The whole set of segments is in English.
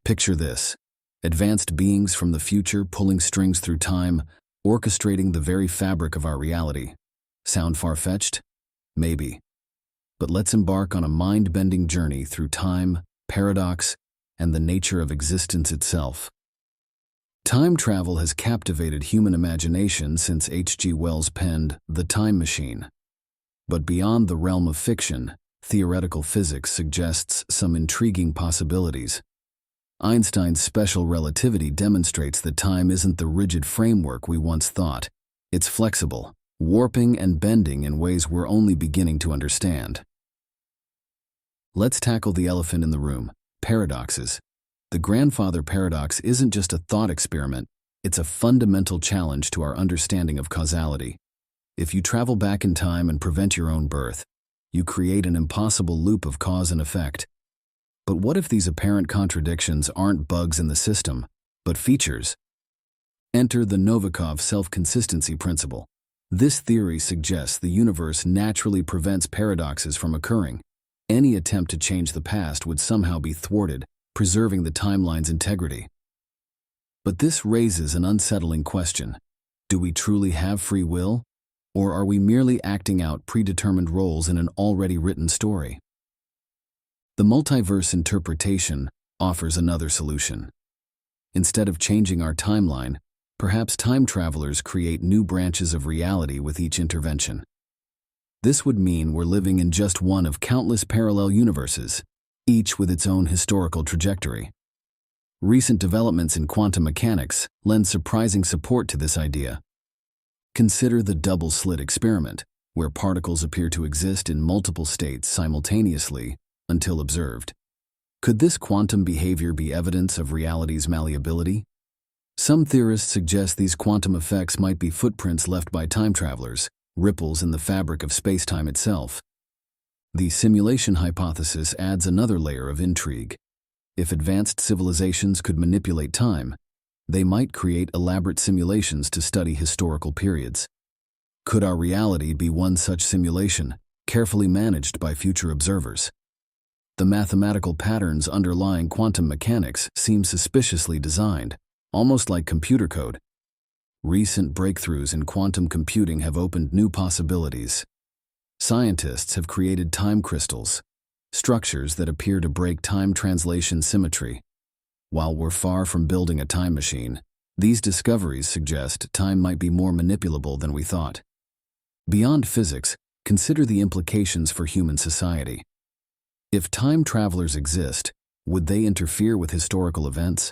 Picture this: advanced beings from the future pulling strings through time, orchestrating the very fabric of our reality. Sound far-fetched? Maybe. But let's embark on a mind-bending journey through time, paradox, and the nature of existence itself. Time travel has captivated human imagination since H.G. Wells penned The Time Machine. But beyond the realm of fiction, theoretical physics suggests some intriguing possibilities. Einstein's special relativity demonstrates that time isn't the rigid framework we once thought. It's flexible, warping and bending in ways we're only beginning to understand. Let's tackle the elephant in the room: paradoxes. The grandfather paradox isn't just a thought experiment, it's a fundamental challenge to our understanding of causality. If you travel back in time and prevent your own birth, you create an impossible loop of cause and effect. But what if these apparent contradictions aren't bugs in the system, but features? Enter the Novikov self-consistency principle. This theory suggests the universe naturally prevents paradoxes from occurring. Any attempt to change the past would somehow be thwarted, preserving the timeline's integrity. But this raises an unsettling question. Do we truly have free will? Or are we merely acting out predetermined roles in an already written story? The multiverse interpretation offers another solution. Instead of changing our timeline, perhaps time travelers create new branches of reality with each intervention. This would mean we're living in just one of countless parallel universes, each with its own historical trajectory. Recent developments in quantum mechanics lend surprising support to this idea. Consider the double-slit experiment, where particles appear to exist in multiple states simultaneously until observed. Could this quantum behavior be evidence of reality's malleability? Some theorists suggest these quantum effects might be footprints left by time travelers, ripples in the fabric of space-time itself. The simulation hypothesis adds another layer of intrigue. If advanced civilizations could manipulate time, they might create elaborate simulations to study historical periods. Could our reality be one such simulation, carefully managed by future observers? The mathematical patterns underlying quantum mechanics seem suspiciously designed, almost like computer code. Recent breakthroughs in quantum computing have opened new possibilities. Scientists have created time crystals, structures that appear to break time translation symmetry. While we're far from building a time machine, these discoveries suggest time might be more manipulable than we thought. Beyond physics, consider the implications for human society. If time travelers exist, would they interfere with historical events?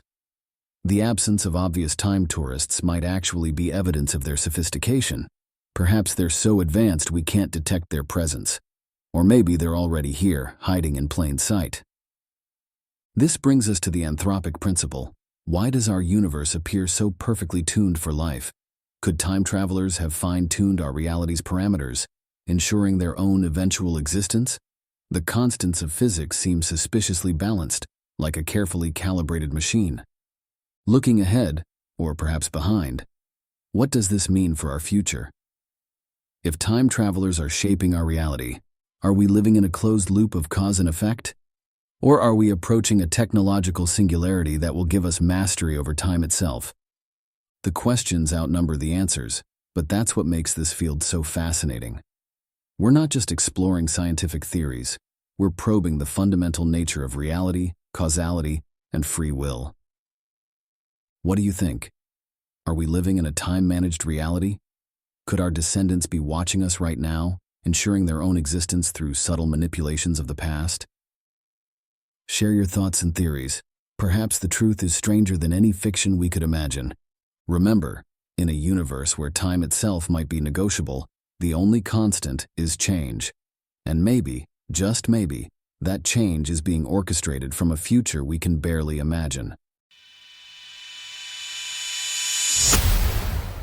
The absence of obvious time tourists might actually be evidence of their sophistication. Perhaps they're so advanced we can't detect their presence. Or maybe they're already here, hiding in plain sight. This brings us to the anthropic principle. Why does our universe appear so perfectly tuned for life? Could time travelers have fine-tuned our reality's parameters, ensuring their own eventual existence? The constants of physics seem suspiciously balanced, like a carefully calibrated machine. Looking ahead, or perhaps behind, what does this mean for our future? If time travelers are shaping our reality, are we living in a closed loop of cause and effect? Or are we approaching a technological singularity that will give us mastery over time itself? The questions outnumber the answers, but that's what makes this field so fascinating. We're not just exploring scientific theories, we're probing the fundamental nature of reality, causality, and free will. What do you think? Are we living in a time-managed reality? Could our descendants be watching us right now, ensuring their own existence through subtle manipulations of the past? Share your thoughts and theories. Perhaps the truth is stranger than any fiction we could imagine. Remember, in a universe where time itself might be negotiable, the only constant is change. And maybe, just maybe, that change is being orchestrated from a future we can barely imagine.